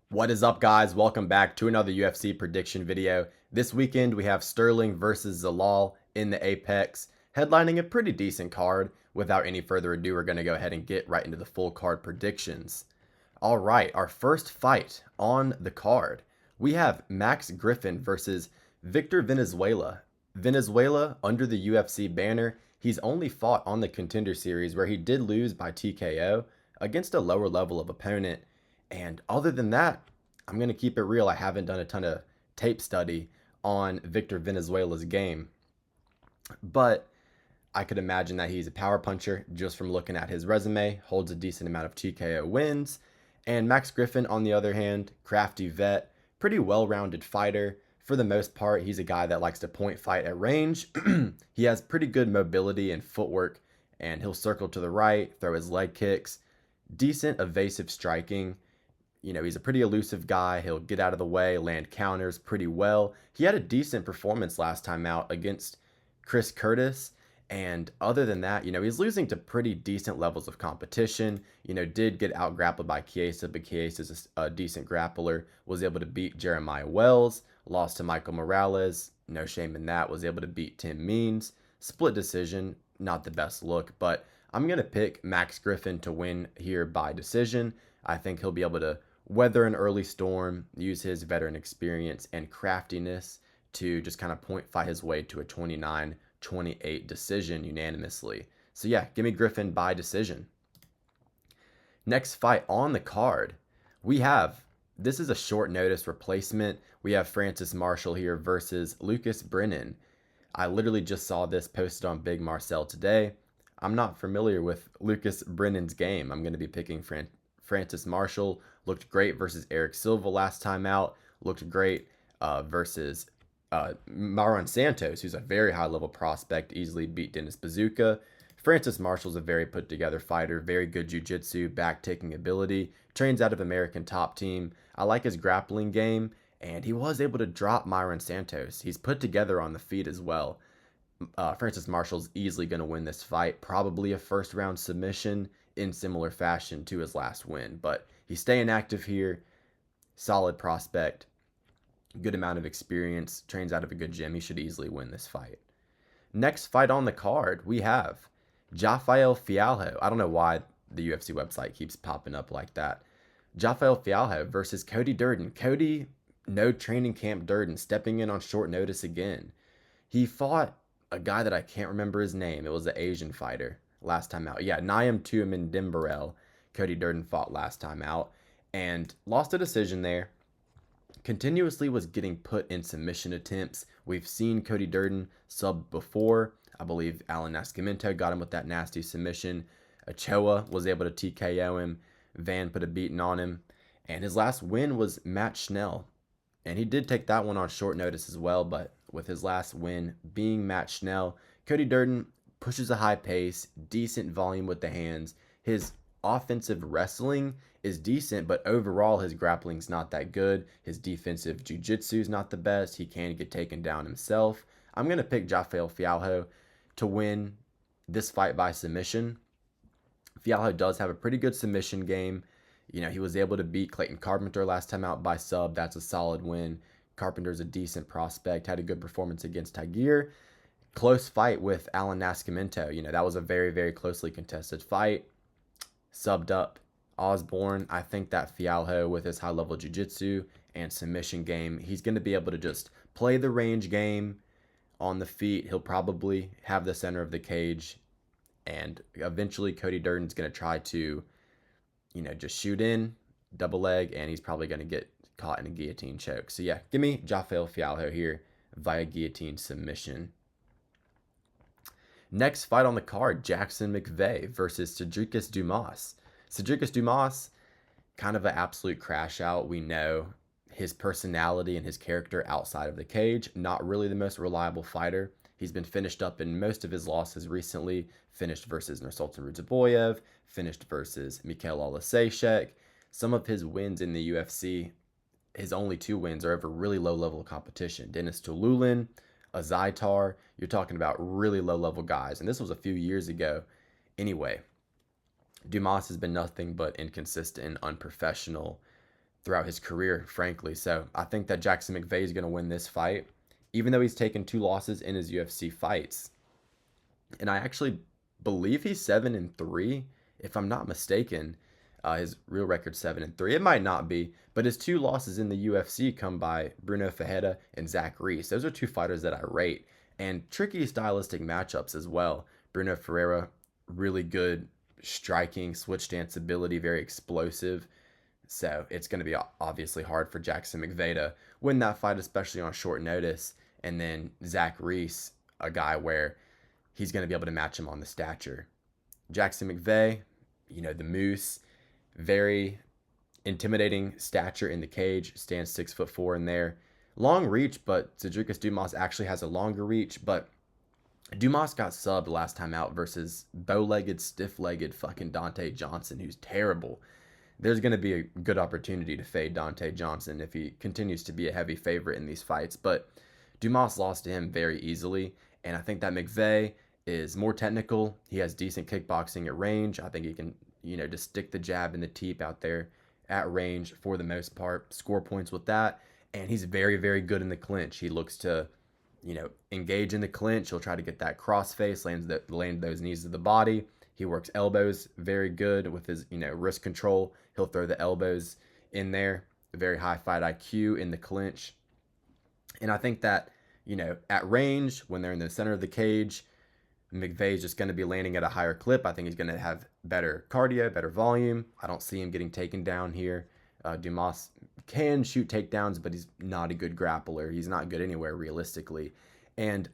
What is up, guys? Welcome back to another UFC prediction video. This weekend, we have Sterling versus Zalal in the Apex, headlining a pretty decent card. Without any further ado, we're going to go ahead and get right into the full card predictions. All right, our first fight on the card, we have Max Griffin versus Victor Valenzuela. Valenzuela, under the UFC banner, he's only fought on the Contender Series where he did lose by TKO against a lower level of opponent. And other than that, I'm going to keep it real. I haven't done a ton of tape study on Victor Valenzuela's game, but I could imagine that he's a power puncher just from looking at his resume, holds a decent amount of TKO wins. And Max Griffin, on the other hand, crafty vet, pretty well-rounded fighter. For the most part, he's a guy that likes to point fight at range. He has pretty good mobility and footwork, and he'll circle to the right, throw his leg kicks, decent evasive striking. He's a pretty elusive guy. He'll get out of the way, land counters pretty well. He had a decent performance last time out against Chris Curtis. And other than that, he's losing to pretty decent levels of competition. Did get out grappled by Chiesa, but Chiesa's a decent grappler. Was able to beat Jeremiah Wells. Lost to Michael Morales. No shame in that. Was able to beat Tim Means. Split decision. Not the best look, but I'm going to pick Max Griffin to win here by decision. I think he'll be able to weather an early storm, use his veteran experience and craftiness to just kind of point fight his way to a 29-28 decision unanimously. So yeah, give me Griffin by decision. Next fight on the card, this is a short notice replacement. We have Francis Marshall here versus Lucas Brennan. I literally just saw this posted on Big Marcel today. I'm not familiar with Lucas Brennan's game. I'm going to be picking Francis Marshall. Looked great versus Eric Silva last time out. Looked great versus Myron Santos, who's a very high-level prospect. Easily beat Dennis Bazooka. Francis Marshall's a very put-together fighter. Very good jiu-jitsu, back-taking ability. Trains out of American Top Team. I like his grappling game, and he was able to drop Myron Santos. He's put together on the feet as well. Francis Marshall's easily going to win this fight. Probably a first-round submission in similar fashion to his last win, but he's staying active here. Solid prospect, good amount of experience, trains out of a good gym. He should easily win this fight. Next fight on the card, we have Rafael Filho. I don't know why the UFC website keeps popping up like that. Rafael Filho versus Cody Durden. Cody, no training camp Durden, stepping in on short notice again. He fought a guy that I can't remember his name. It was an Asian fighter last time out. Yeah, Naim Tuamin Dimbarel. Cody Durden fought last time out and lost a decision there. Continuously was getting put in submission attempts. We've seen Cody Durden sub before. I believe Alan Nascimento got him with that nasty submission. Ochoa was able to TKO him. Van put a beating on him. And his last win was Matt Schnell. And he did take that one on short notice as well, but with his last win being Matt Schnell, Cody Durden pushes a high pace, decent volume with the hands. His offensive wrestling is decent, but overall his grappling's not that good. His defensive jiu-jitsu is not the best. He can get taken down himself. I'm going to pick Rafael Filho to win this fight by submission. Filho does have a pretty good submission game. He was able to beat Clayton Carpenter last time out by sub. That's a solid win. Carpenter's a decent prospect. Had a good performance against Tigir. Close fight with Alan Nascimento. That was a very, very closely contested fight. Subbed up Osborne. I think that Filho, with his high-level jiu-jitsu and submission game, he's going to be able to just play the range game on the feet. He'll probably have the center of the cage, and eventually Cody Durden's going to try to, just shoot in, double leg, and he's probably going to get caught in a guillotine choke. So yeah, give me Rafael Filho here via guillotine submission. Next fight on the card, Jackson Mcvey versus Cedricus Dumas. Cedricus Dumas, kind of an absolute crash out. We know his personality and his character outside of the cage, not really the most reliable fighter. He's been finished up in most of his losses recently. Finished versus Nursultan Rudzaboyev, finished versus Mikhail Olasejczak. Some of his wins in the UFC, his only 2 wins are over really low-level competition. Dennis Tululin, a Zaitar, you're talking about really low-level guys. And this was a few years ago. Anyway, Dumas has been nothing but inconsistent, unprofessional throughout his career, frankly. So I think that Jackson Mcvey is going to win this fight, even though he's taken 2 losses in his UFC fights. And I actually believe he's 7-3, if I'm not mistaken. His real record's 7-3. It might not be, but his 2 losses in the UFC come by Bruno Ferreira and Zach Reese. Those are 2 fighters that I rate, and tricky stylistic matchups as well. Bruno Ferreira, really good striking, switch stance ability, very explosive. So it's going to be obviously hard for Jackson Mcvey to win that fight, especially on short notice. And then Zach Reese, a guy where he's going to be able to match him on the stature. Jackson Mcvey, the Moose, very intimidating stature in the cage, stands 6'4" in there. Long reach, but Cedricus Dumas actually has a longer reach, but Dumas got subbed last time out versus bow-legged, stiff-legged fucking Dante Johnson, who's terrible. There's going to be a good opportunity to fade Dante Johnson if he continues to be a heavy favorite in these fights, but Dumas lost to him very easily, and I think that Mcvey is more technical. He has decent kickboxing at range. I think he can, just stick the jab and the teep out there at range for the most part, score points with that, and he's very, very good in the clinch. He looks to, engage in the clinch. He'll try to get that crossface, land those knees to the body. He works elbows very good with his, wrist control. He'll throw the elbows in there. Very high fight IQ in the clinch. And I think that, at range, when they're in the center of the cage, Mcvey is just going to be landing at a higher clip. I think he's going to have better cardio, better volume. I don't see him getting taken down here. Dumas can shoot takedowns, but he's not a good grappler. He's not good anywhere realistically. And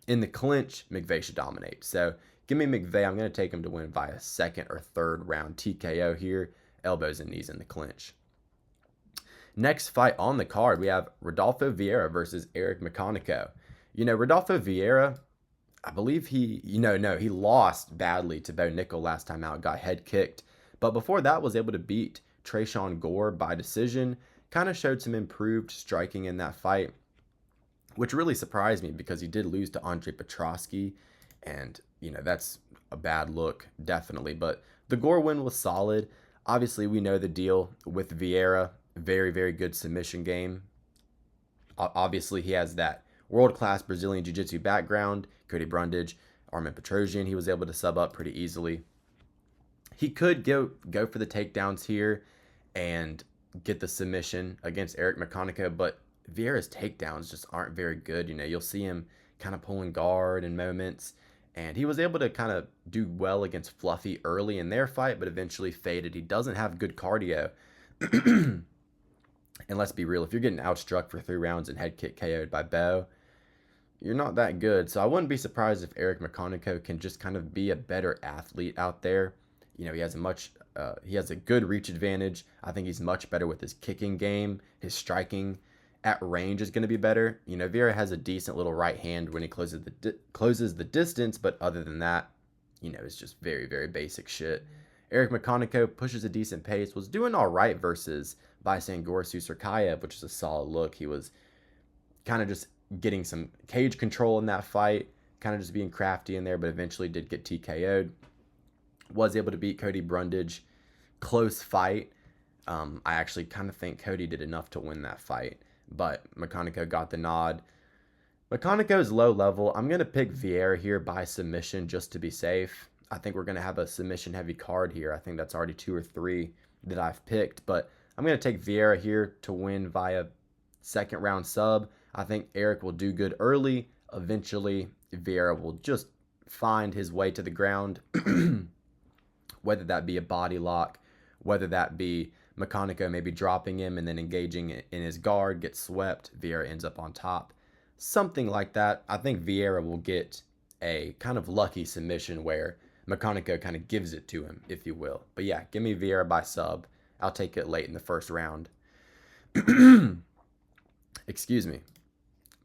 in the clinch, Mcvey should dominate. So give me Mcvey. I'm going to take him to win via 2nd or 3rd round TKO here. Elbows and knees in the clinch. Next fight on the card, we have Rodolfo Viera versus Eric Mcconico. Rodolfo Viera, I believe he lost badly to Bo Nickel last time out, got head kicked. But before that was able to beat Trayshawn Gore by decision. Kind of showed some improved striking in that fight, which really surprised me because he did lose to Andre Petroski. And, that's a bad look, definitely. But the Gore win was solid. Obviously, we know the deal with Viera. Very, very good submission game. Obviously, he has that world-class Brazilian Jiu-Jitsu background. Cody Brundage, Armin Petrosian, he was able to sub up pretty easily. He could go for the takedowns here and get the submission against Eric Mcconico, but Viera's takedowns just aren't very good. You'll see him kind of pulling guard in moments, and he was able to kind of do well against Fluffy early in their fight, but eventually faded. He doesn't have good cardio. And let's be real, if you're getting outstruck for 3 rounds and head kick KO'd by Bo, you're not that good. So I wouldn't be surprised if Eric Mcconico can just kind of be a better athlete out there. He has a good reach advantage. I think he's much better with his kicking game. His striking at range is going to be better. Viera has a decent little right hand when he closes the distance, but other than that, it's just very, very basic shit. Eric Mcconico pushes a decent pace, was doing all right versus Bysangor Susarkayev, which is a solid look. He was kind of just getting some cage control in that fight, kind of just being crafty in there, but eventually did get TKO'd. Was able to beat Cody Brundage. Close fight. I actually kind of think Cody did enough to win that fight, but Mcconico got the nod. Mcconico is low level. I'm going to pick Viera here by submission just to be safe. I think we're going to have a submission-heavy card here. I think that's already 2 or 3 that I've picked, but I'm going to take Viera here to win via 2nd round sub. I think Eric will do good early. Eventually, Viera will just find his way to the ground, whether that be a body lock, whether that be Mcconico maybe dropping him and then engaging in his guard, gets swept, Viera ends up on top. Something like that. I think Viera will get a kind of lucky submission where Mcconico kind of gives it to him, if you will. But yeah, give me Viera by sub. I'll take it late in the 1st round. Excuse me.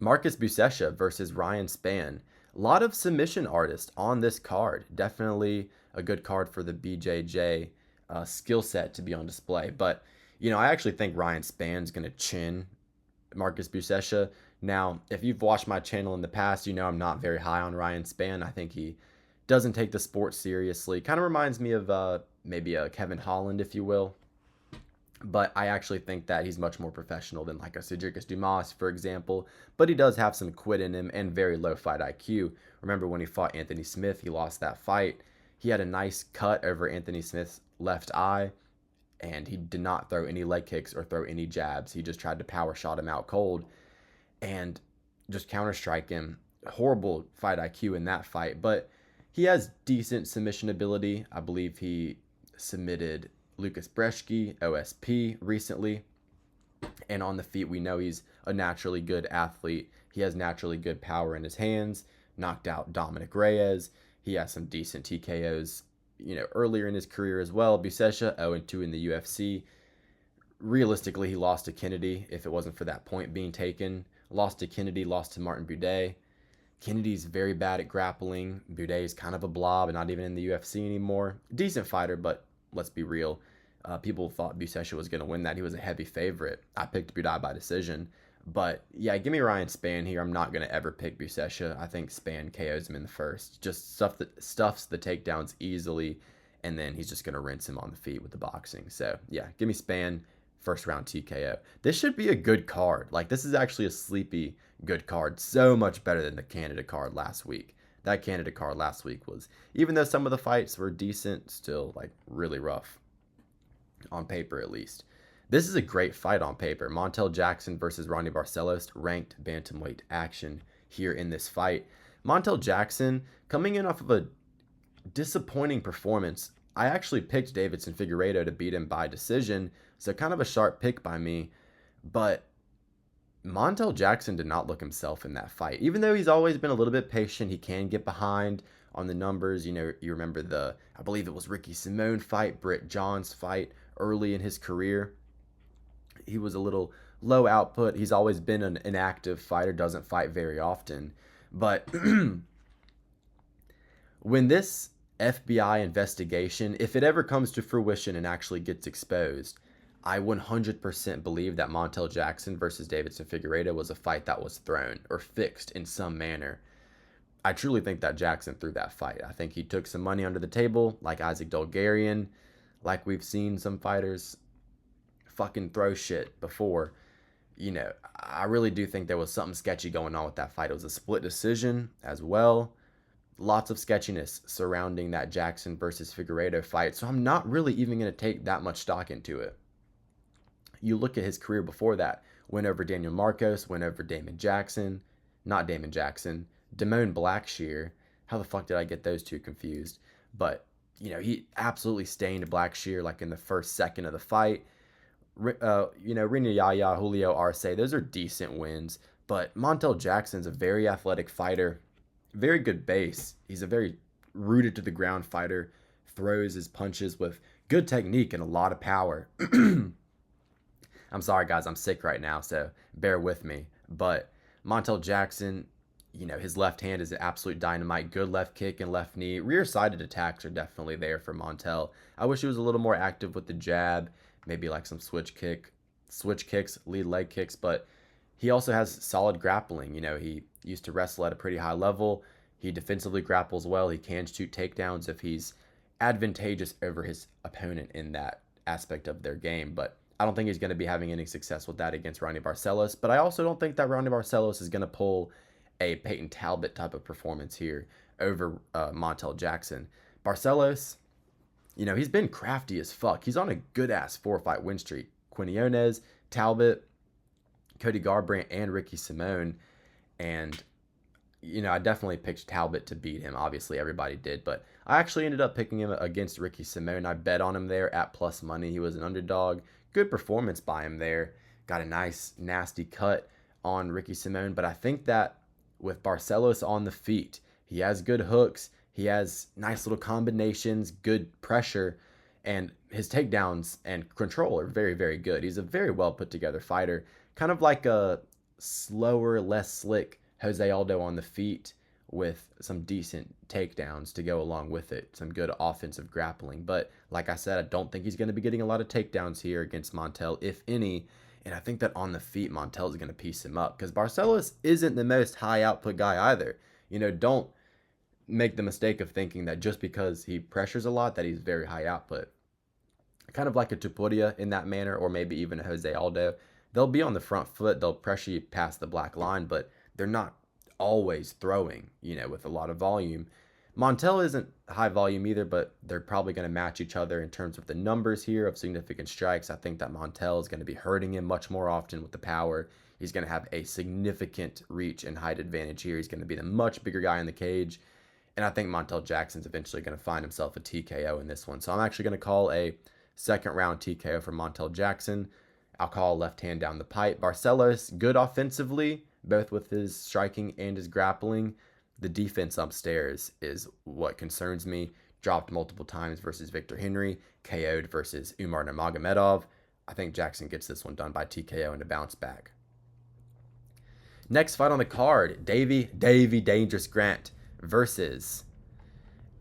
Marcus Buchecha versus Ryan Spann. A lot of submission artists on this card. Definitely a good card for the BJJ skill set to be on display. But, I actually think Ryan Spann's going to chin Marcus Buchecha. Now, if you've watched my channel in the past, I'm not very high on Ryan Spann. I think he doesn't take the sport seriously. Kind of reminds me of maybe a Kevin Holland, if you will. But I actually think that he's much more professional than like a Cedric Dumas, for example. But he does have some quit in him and very low fight IQ. Remember when he fought Anthony Smith, he lost that fight. He had a nice cut over Anthony Smith's left eye, and he did not throw any leg kicks or throw any jabs. He just tried to power shot him out cold and just counter strike him. Horrible fight IQ in that fight, but he has decent submission ability. I believe he submitted Lucas Brzeski, OSP, recently. And on the feet, we know he's a naturally good athlete. He has naturally good power in his hands. Knocked out Dominic Reyes. He has some decent TKOs, earlier in his career as well. Buchecha, 0-2 in the UFC. Realistically, he lost to Kennedy if it wasn't for that point being taken. Lost to Kennedy, lost to Martin Buday. Kennedy's very bad at grappling. Buday's kind of a blob and not even in the UFC anymore. Decent fighter, but let's be real. People thought Buchecha was going to win that. He was a heavy favorite. I picked Buday by decision. But yeah, give me Ryan Spann here. I'm not going to ever pick Buchecha. I think Spann KOs him in the first. Just stuffs the takedowns easily, and then he's just going to rinse him on the feet with the boxing. So yeah, give me Spann, first round TKO. This should be a good card. Like, this is actually a sleepy good card. So much better than the Canada card last week. That Canada card last week was, even though some of the fights were decent, still like really rough on paper at least. This is a great fight on paper. Montel Jackson versus Ronnie Barcelos, ranked bantamweight action here in this fight. Montel Jackson coming in off of a disappointing performance. I actually picked Davidson Figueiredo to beat him by decision, so kind of a sharp pick by me. But Montel Jackson did not look himself in that fight. Even though he's always been a little bit patient, he can get behind on the numbers. You remember I believe it was Ricky Simone fight, Britt Johns fight early in his career. He was a little low output. He's always been an active fighter, doesn't fight very often. But when this FBI investigation, if it ever comes to fruition and actually gets exposed, I 100% believe that Montel Jackson versus Davidson Figueiredo was a fight that was thrown or fixed in some manner. I truly think that Jackson threw that fight. I think he took some money under the table, like Isaac Dolgarian, like we've seen some fighters fucking throw shit before. I really do think there was something sketchy going on with that fight. It was a split decision as well. Lots of sketchiness surrounding that Jackson versus Figueiredo fight, so I'm not really even going to take that much stock into it. You look at his career before that, went over Daniel Marcos, went over Damon Jackson, not Damon Jackson, Damone Blackshear. How the fuck did I get those two confused? But, he absolutely stained Blackshear like in the first second of the fight. Rina Yaya, Julio Arce, those are decent wins. But Montel Jackson's a very athletic fighter, very good base. He's a very rooted to the ground fighter, throws his punches with good technique and a lot of power. I'm sorry, guys, I'm sick right now, so bear with me. But Montel Jackson, his left hand is an absolute dynamite. Good left kick and left knee. Rear-sided attacks are definitely there for Montel. I wish he was a little more active with the jab, maybe like some switch kicks, lead leg kicks, but he also has solid grappling. He used to wrestle at a pretty high level. He defensively grapples well. He can shoot takedowns if he's advantageous over his opponent in that aspect of their game, but I don't think he's going to be having any success with that against Ronnie Barcelos. But I also don't think that Ronnie Barcelos is going to pull a Peyton Talbot type of performance here over Montel Jackson. Barcelos, he's been crafty as fuck. He's on a good-ass 4-fight win streak. Quinones, Talbot, Cody Garbrandt, and Ricky Simone. And, I definitely picked Talbot to beat him. Obviously, everybody did. But I actually ended up picking him against Ricky Simone. I bet on him there at plus money. He was an underdog. Good performance by him there. Got a nice, nasty cut on Ricky Simone. But I think that with Barcelos on the feet, he has good hooks. He has nice little combinations, good pressure, and his takedowns and control are very, very good. He's a very well put together fighter. Kind of like a slower, less slick Jose Aldo on the feet with some decent takedowns to go along with it. Some good offensive grappling. But like I said, I don't think he's going to be getting a lot of takedowns here against Montel, if any. And I think that on the feet, Montel is going to piece him up because Barcelos isn't the most high output guy either. Don't make the mistake of thinking that just because he pressures a lot that he's very high output. kind of like a Tupuria in that manner, or maybe even a Jose Aldo. They'll be on the front foot, they'll pressure you past the black line, but they're not always throwing, with a lot of volume. Montel isn't high volume either, but they're probably going to match each other in terms of the numbers here of significant strikes. I think that Montel is going to be hurting him much more often with the power. He's going to have a significant reach and height advantage here. He's going to be the much bigger guy in the cage. And I think Montel Jackson's eventually going to find himself a TKO in this one. So I'm actually going to call a second round TKO for Montel Jackson. I'll call left hand down the pipe. Barcelos, good offensively, both with his striking and his grappling. The defense upstairs is what concerns me. Dropped multiple times versus Victor Henry, KO'd versus Umar Nurmagomedov. I think Jackson gets this one done by TKO and a bounce back. Next fight on the card, Davy Dangerous Grant versus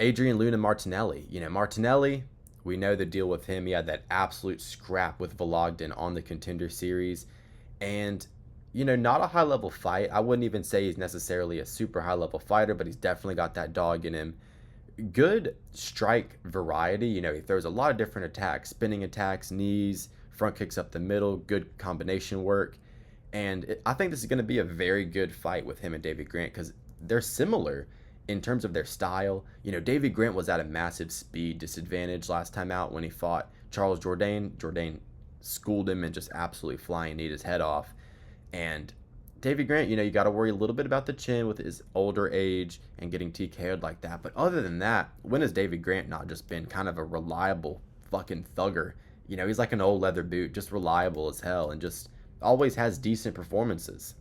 Adrian Luna Martinelli. Martinelli, we know the deal with him. He had that absolute scrap with Vologden on the Contender Series. And, not a high-level fight. I wouldn't even say he's necessarily a super high-level fighter, but he's definitely got that dog in him. Good strike variety. He throws a lot of different attacks, spinning attacks, knees, front kicks up the middle, good combination work. And I think this is going to be a very good fight with him and Davy Grant because they're similar in terms of their style. Davy Grant was at a massive speed disadvantage last time out when he fought Charles Jourdain. Jourdain schooled him and just absolutely flying kneed his head off. And Davy Grant, you got to worry a little bit about the chin with his older age and getting TKO'd like that. But other than that, when has Davy Grant not just been kind of a reliable fucking thugger? He's like an old leather boot, just reliable as hell and just always has decent performances.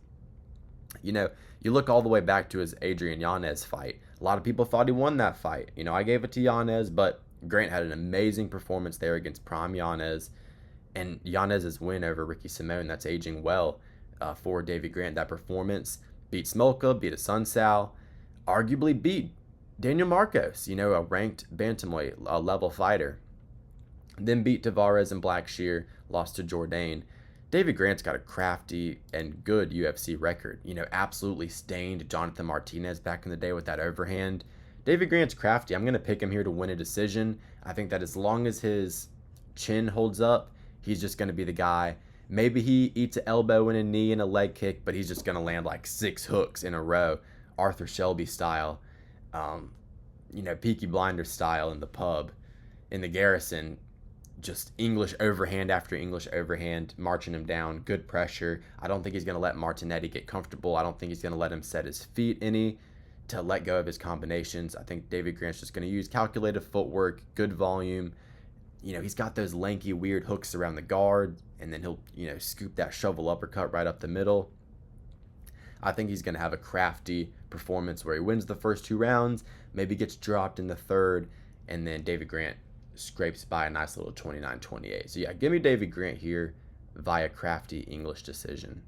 You look all the way back to his Adrian Yanez fight. A lot of people thought he won that fight. I gave it to Yanez, but Grant had an amazing performance there against Prime Yanez. And Yanez's win over Ricky Simone, that's aging well for Davy Grant. That performance beat Smolka, beat a Sunsao, arguably beat Daniel Marcos, a ranked bantamweight, a level fighter. Then beat Tavares and Blackshear, lost to Jourdain. Davy Grant's got a crafty and good UFC record. Absolutely stained Jonathan Martinez back in the day with that overhand. Davy Grant's crafty. I'm going to pick him here to win a decision. I think that as long as his chin holds up, he's just going to be the guy. Maybe he eats an elbow and a knee and a leg kick, but he's just going to land like 6 hooks in a row, Arthur Shelby style, Peaky Blinders style in the pub, in the Garrison. Just English overhand after English overhand, marching him down, good pressure. I don't think he's going to let Martinetti get comfortable. I don't think he's going to let him set his feet any to let go of his combinations. I think Davy Grant's just going to use calculated footwork, good volume. He's got those lanky, weird hooks around the guard, and then he'll, scoop that shovel uppercut right up the middle. I think he's going to have a crafty performance where he wins the first 2 rounds, maybe gets dropped in the third, and then Davy Grant scrapes by a nice little 29-28. So yeah, give me Davy Grant here via crafty English decision.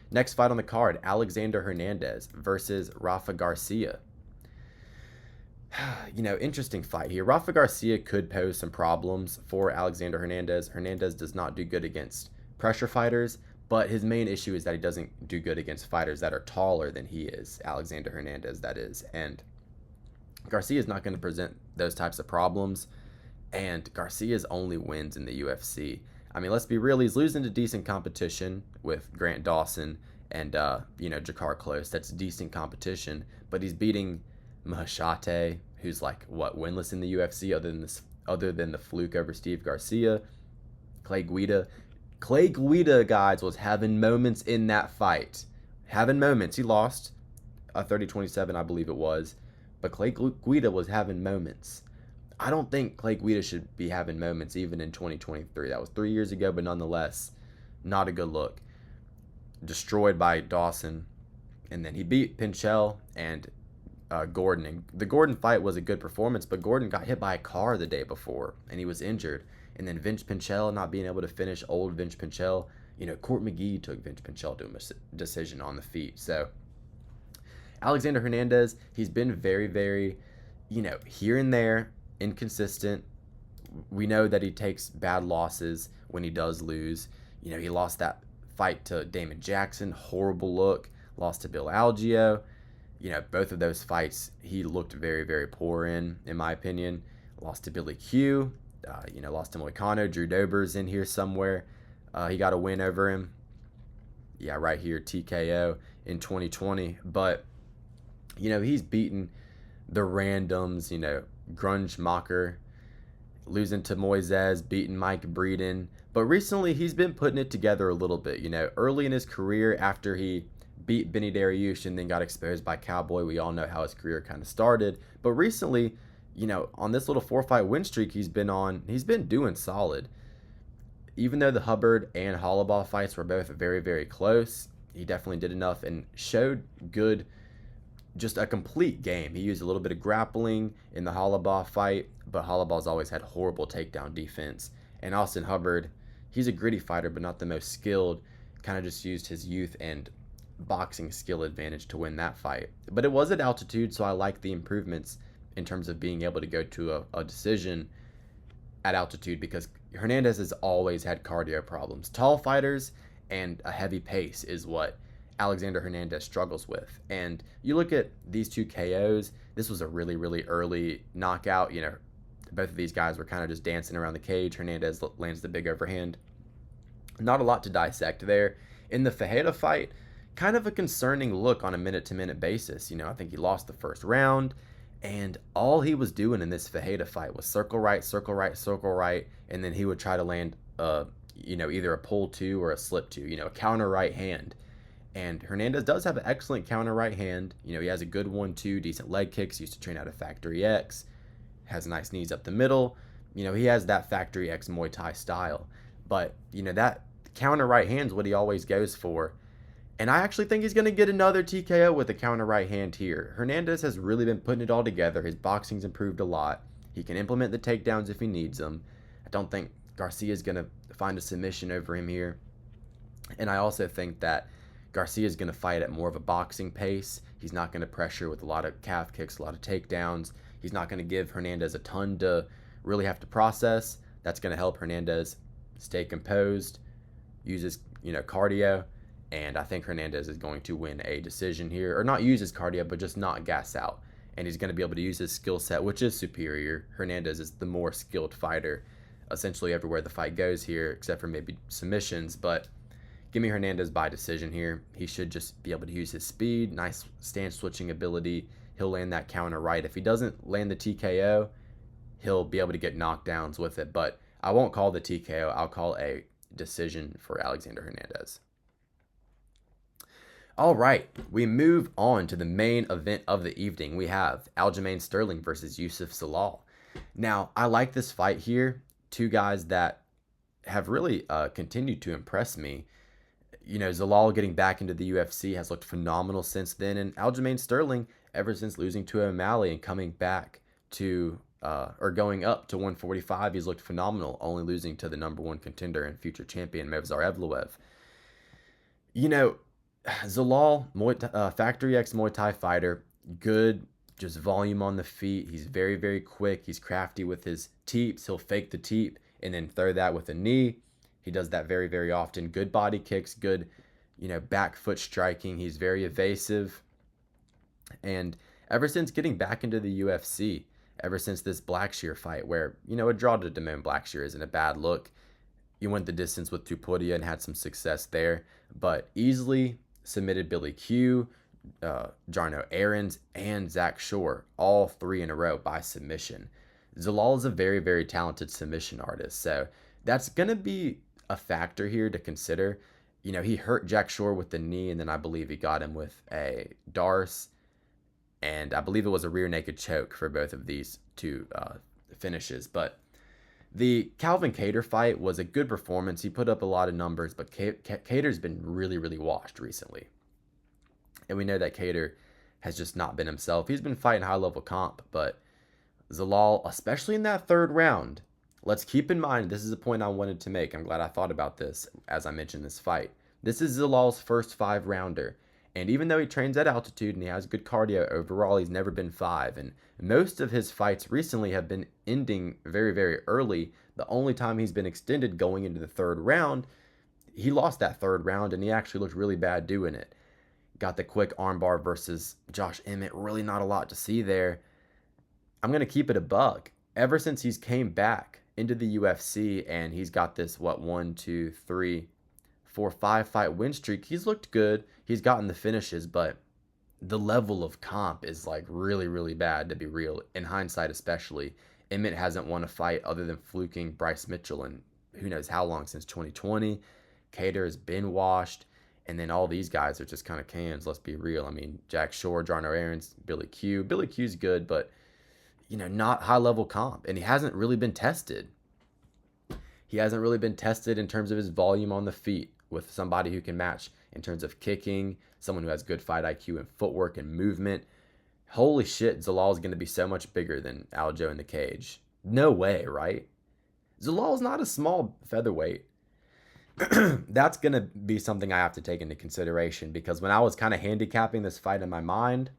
Next fight on the card, Alexander Hernandez versus Rafa Garcia. Interesting fight here. Rafa Garcia could pose some problems for Alexander Hernandez. Hernandez does not do good against pressure fighters, but his main issue is that he doesn't do good against fighters that are taller than he is. Alexander Hernandez, that is. And Garcia is not going to present those types of problems, and Garcia's only wins in the UFC. I mean, let's be real, he's losing to decent competition with Grant Dawson and, Jakar Close. That's decent competition, but he's beating Mahashate, who's winless in the UFC other than the fluke over Steve Garcia. Clay Guida, guys, was having moments in that fight. Having moments. He lost a 30-27, I believe it was. But Clay Guida was having moments. I don't think Clay Guida should be having moments even in 2023. That was 3 years ago, but nonetheless, not a good look. Destroyed by Dawson. And then he beat Pinchel and Gordon. And the Gordon fight was a good performance, but Gordon got hit by a car the day before, and he was injured. And then Vince Pinchel not being able to finish old Vince Pinchel. Court McGee took Vince Pinchel to a decision on the feet. So Alexander Hernandez, he's been very, very, here and there, inconsistent. We know that he takes bad losses when he does lose. He lost that fight to Damon Jackson, horrible look. Lost to Bill Algeo. Both of those fights he looked very, very poor in my opinion. Lost to Billy Q. lost to Mcconico. Drew Dober's in here somewhere. He got a win over him. Yeah, right here, TKO in 2020. But, he's beaten the randoms, Grunge Mocker, losing to Moises, beating Mike Breeden. But recently, he's been putting it together a little bit. Early in his career, after he beat Benny Dariush and then got exposed by Cowboy, we all know how his career kind of started. But recently, on this little 4-fight win streak he's been on, he's been doing solid. Even though the Hubbard and Hollowball fights were both very, very close, he definitely did enough and showed good, just a complete game. He used a little bit of grappling in the Hollowball fight, but Hollowball's always had horrible takedown defense. And Austin Hubbard, he's a gritty fighter, but not the most skilled. Kind of just used his youth and boxing skill advantage to win that fight. But it was at altitude, so I like the improvements in terms of being able to go to a decision at altitude, because Hernandez has always had cardio problems. Tall fighters and a heavy pace is what Alexander Hernandez struggles with. And you look at these two KOs, this was a really, really early knockout. Both of these guys were kind of just dancing around the cage. Hernandez lands the big overhand. Not a lot to dissect there. In the Fajeda fight, kind of a concerning look on a minute-to-minute basis. I think he lost the first round, and all he was doing in this Fajeda fight was circle right, circle right, circle right, and then he would try to land, either a pull two or a slip two, a counter right hand. And Hernandez does have an excellent counter right hand. He has a good 1-2, decent leg kicks. He used to train out of Factory X. Has nice knees up the middle. He has that Factory X Muay Thai style. But, that counter right hand's what he always goes for. And I actually think he's going to get another TKO with a counter right hand here. Hernandez has really been putting it all together. His boxing's improved a lot. He can implement the takedowns if he needs them. I don't think Garcia's going to find a submission over him here. And I also think that Garcia's going to fight at more of a boxing pace. He's not going to pressure with a lot of calf kicks, a lot of takedowns. He's not going to give Hernandez a ton to really have to process. That's going to help Hernandez stay composed, use his, cardio. And I think Hernandez is going to win a decision here, or not use his cardio, but just not gas out. And he's going to be able to use his skill set, which is superior. Hernandez is the more skilled fighter, essentially everywhere the fight goes here, except for maybe submissions. But give me Hernandez by decision here. He should just be able to use his speed, nice stance switching ability. He'll land that counter right. If he doesn't land the TKO, he'll be able to get knockdowns with it. But I won't call the TKO. I'll call a decision for Alexander Hernandez. All right, we move on to the main event of the evening. We have Aljamain Sterling versus Youssef Zalal. Now, I like this fight here. Two guys that have really continued to impress me. Zalal getting back into the UFC has looked phenomenal since then, and Aljamain Sterling, ever since losing to O'Malley and coming back to, or going up to 145, he's looked phenomenal, only losing to the number one contender and future champion, Movsar Evloev. Zalal, Factory X Muay Thai fighter, good, just volume on the feet. He's very, very quick. He's crafty with his teeps. He'll fake the teep and then throw that with a knee. He does that very, very often. Good body kicks, good, back foot striking. He's very evasive. And ever since getting back into the UFC, ever since this Blackshear fight where, a draw to Damon Blackshear isn't a bad look. You went the distance with Tupuria and had some success there, but easily submitted Billy Q, Jarno Aarons, and Zach Shore, all three in a row by submission. Zalal is a very, very talented submission artist, so that's going to be a factor here to consider. He hurt Jack Shore with the knee, and then I believe he got him with a Darce, and I believe it was a rear naked choke for both of these two finishes. But the Calvin Kattar fight was a good performance. He put up a lot of numbers, but Kattar's been really, really washed recently. And we know that Kattar has just not been himself. He's been fighting high-level comp, but Zalal, especially in that third round, let's keep in mind, this is a point I wanted to make. I'm glad I thought about this as I mentioned this fight. This is Zalal's first 5-rounder. And even though he trains at altitude and he has good cardio, overall he's never been 5. And most of his fights recently have been ending very, very early. The only time he's been extended going into the third round, he lost that third round and he actually looked really bad doing it. Got the quick armbar versus Josh Emmett. Really not a lot to see there. I'm going to keep it a buck. Ever since he's came back into the UFC, and he's got this, what, 5 fight win streak. He's looked good. He's gotten the finishes, but the level of comp is like really, really bad, to be real. In hindsight, especially, Emmett hasn't won a fight other than fluking Bryce Mitchell in who knows how long, since 2020. Cater has been washed. And then all these guys are just kind of cans, let's be real. I mean, Jack Shore, Jarno Aarons, Billy Q. Billy Q's good, but, not high-level comp. And he hasn't really been tested. He hasn't really been tested in terms of his volume on the feet with somebody who can match in terms of kicking, someone who has good fight IQ and footwork and movement. Holy shit, Zalal is going to be so much bigger than Aljo in the cage. No way, right? Zalal's not a small featherweight. That's going to be something I have to take into consideration, because when I was kind of handicapping this fight in my mind,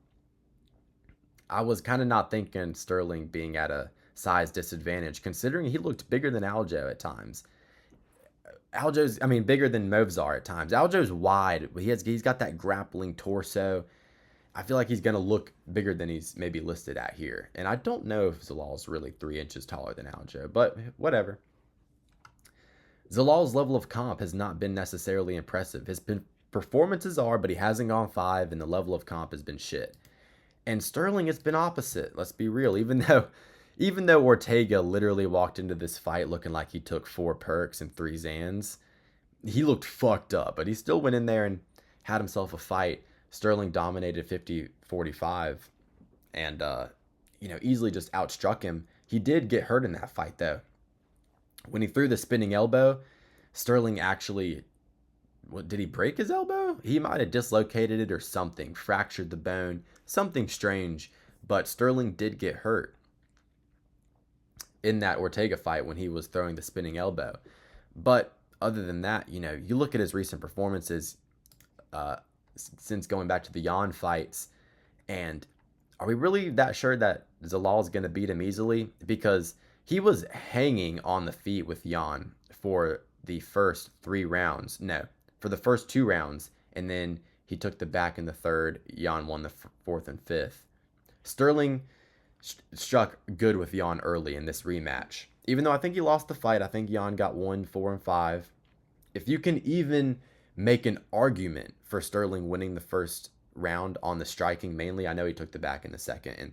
I was kind of not thinking Sterling being at a size disadvantage, considering he looked bigger than Aljo at times. Bigger than Movzar at times. Aljo's wide. He's got that grappling torso. I feel like he's going to look bigger than he's maybe listed at here. And I don't know if Zalal's really 3 inches taller than Aljo, but whatever. Zalal's level of comp has not been necessarily impressive. His performances are, but he hasn't gone 5, and the level of comp has been shit. And Sterling has been opposite. Let's be real. Even though Ortega literally walked into this fight looking like he took 4 perks and 3 Xans, he looked fucked up, but he still went in there and had himself a fight. Sterling dominated 50-45 and, easily just outstruck him. He did get hurt in that fight, though. When he threw the spinning elbow, Sterling actually, did he break his elbow? He might have dislocated it or something, fractured the bone, something strange, but Sterling did get hurt in that Ortega fight when he was throwing the spinning elbow. But other than that, you look at his recent performances since going back to the Jan fights, and are we really that sure that Zalal is going to beat him easily? Because he was hanging on the feet with Jan for the first 3 rounds. No, for the first 2 rounds, and then he took the back in the third. Jan won the 4th and 5th. Sterling struck good with Jan early in this rematch. Even though I think he lost the fight, I think Jan got 1, 4, and 5. If you can even make an argument for Sterling winning the first round on the striking mainly, I know he took the back in the second and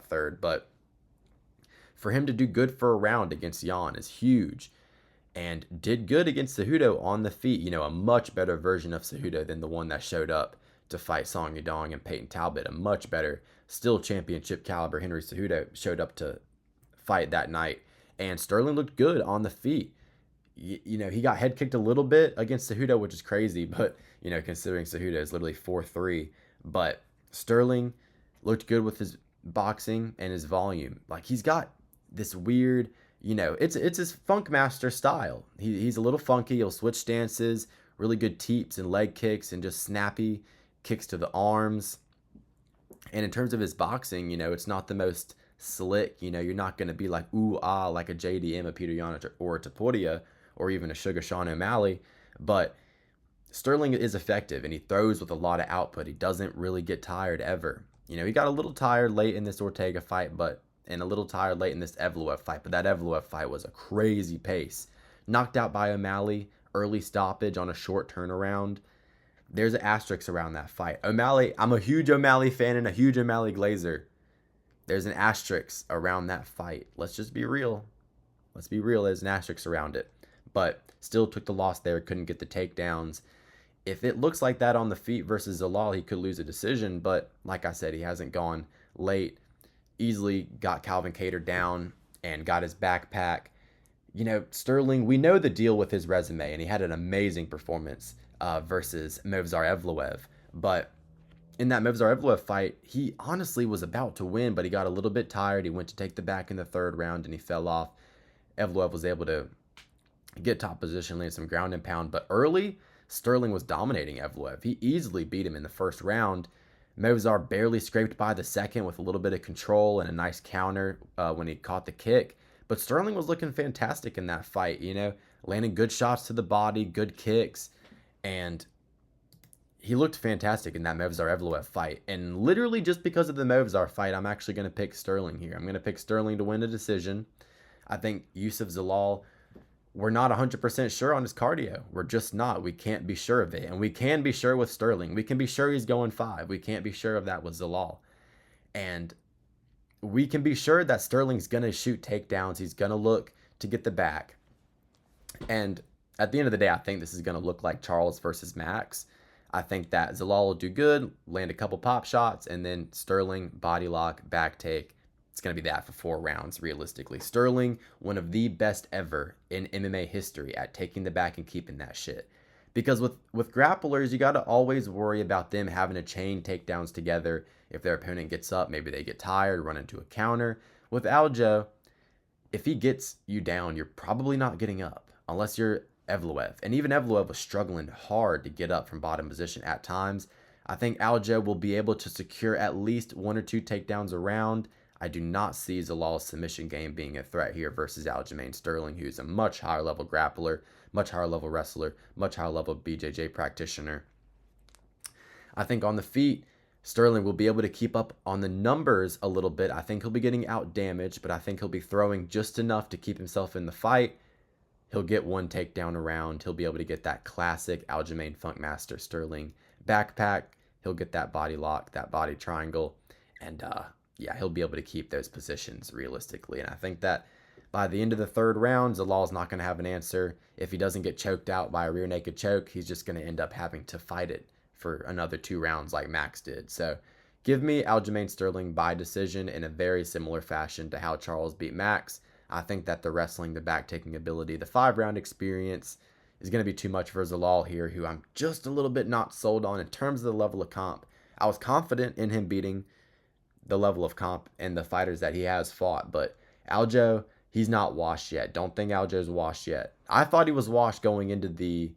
third, but for him to do good for a round against Jan is huge, and did good against Cejudo on the feet. A much better version of Cejudo than the one that showed up to fight Song Yadong and Peyton Talbot. A much better, still championship caliber Henry Cejudo showed up to fight that night, and Sterling looked good on the feet. He got head kicked a little bit against Cejudo, which is crazy, but, considering Cejudo is literally 4-3. But Sterling looked good with his boxing and his volume. Like, he's got this weird, it's his Funk Master style. He's a little funky. He'll switch stances, really good teeps and leg kicks, and just snappy kicks to the arms. And in terms of his boxing, it's not the most slick. You're not going to be like, ooh, ah, like a JDM, a Peter Yan, or a Taporia, or even a Sugar Sean O'Malley. But Sterling is effective, and he throws with a lot of output. He doesn't really get tired ever. He got a little tired late in this Ortega fight, and a little tired late in this Evloev fight. But that Evloev fight was a crazy pace. Knocked out by O'Malley, early stoppage on a short turnaround. There's an asterisk around that fight. O'Malley, I'm a huge O'Malley fan and a huge O'Malley glazer. There's an asterisk around that fight. Let's just be real. There's an asterisk around it. But still took the loss there, couldn't get the takedowns. If it looks like that on the feet versus Zalal, he could lose a decision. But like I said, he hasn't gone late. Easily got Calvin Kattar down and got his backpack. Sterling, we know the deal with his resume, and he had an amazing performance versus Movzar Evloev. But in that Movzar Evloev fight, he honestly was about to win, but he got a little bit tired. He went to take the back in the 3rd round, and he fell off. Evloev was able to get top position, land some ground and pound. But early, Sterling was dominating Evloev. He easily beat him in the 1st round. Movzar barely scraped by the 2nd with a little bit of control and a nice counter when he caught the kick. But Sterling was looking fantastic in that fight, landing good shots to the body, good kicks, and he looked fantastic in that Movzar Evloev fight. And literally just because of the Movzar fight, I'm actually going to pick Sterling here. I'm going to pick Sterling to win a decision. I think Yusuf Zalal, we're not 100% sure on his cardio. We're just not. We can't be sure of it. And we can be sure with Sterling. We can be sure he's going 5. We can't be sure of that with Zalal. And we can be sure that Sterling's going to shoot takedowns. He's going to look to get the back. And at the end of the day, I think this is going to look like Charles versus Max. I think that Zalal will do good, land a couple pop shots, and then Sterling, body lock, back take. It's going to be that for 4 rounds, realistically. Sterling, one of the best ever in MMA history at taking the back and keeping that shit. Because with grapplers, you got to always worry about them having to chain takedowns together. If their opponent gets up, maybe they get tired, run into a counter. With Aljo, if he gets you down, you're probably not getting up unless you're Evloev. And even Evloev was struggling hard to get up from bottom position at times. I think Aljo will be able to secure at least 1 or 2 takedowns around. I do not see Zalal's submission game being a threat here versus Aljamain Sterling, who's a much higher level grappler, much higher level wrestler, much higher level BJJ practitioner. I think on the feet, Sterling will be able to keep up on the numbers a little bit. I think he'll be getting out damaged, but I think he'll be throwing just enough to keep himself in the fight. He'll get 1 takedown around. He'll be able to get that classic Aljamain Funkmaster Sterling backpack. He'll get that body lock, that body triangle, and yeah, he'll be able to keep those positions realistically. And I think that by the end of the 3rd round, Zalal's not going to have an answer. If he doesn't get choked out by a rear naked choke, he's just going to end up having to fight it for another 2 rounds like Max did. So give me Aljamain Sterling by decision in a very similar fashion to how Charles beat Max. I think that the wrestling, the back-taking ability, the 5-round experience is going to be too much for Zalal here, who I'm just a little bit not sold on in terms of the level of comp. I was confident in him beating the level of comp and the fighters that he has fought, but Aljo, he's not washed yet. Don't think Aljo's washed yet. I thought he was washed going into the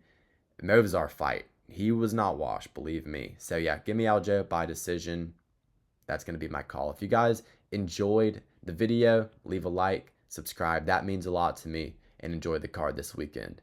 Movzar fight. He was not washed, believe me. So yeah, give me Aljo by decision. That's going to be my call. If you guys enjoyed the video, leave a like, subscribe. That means a lot to me, and enjoy the card this weekend.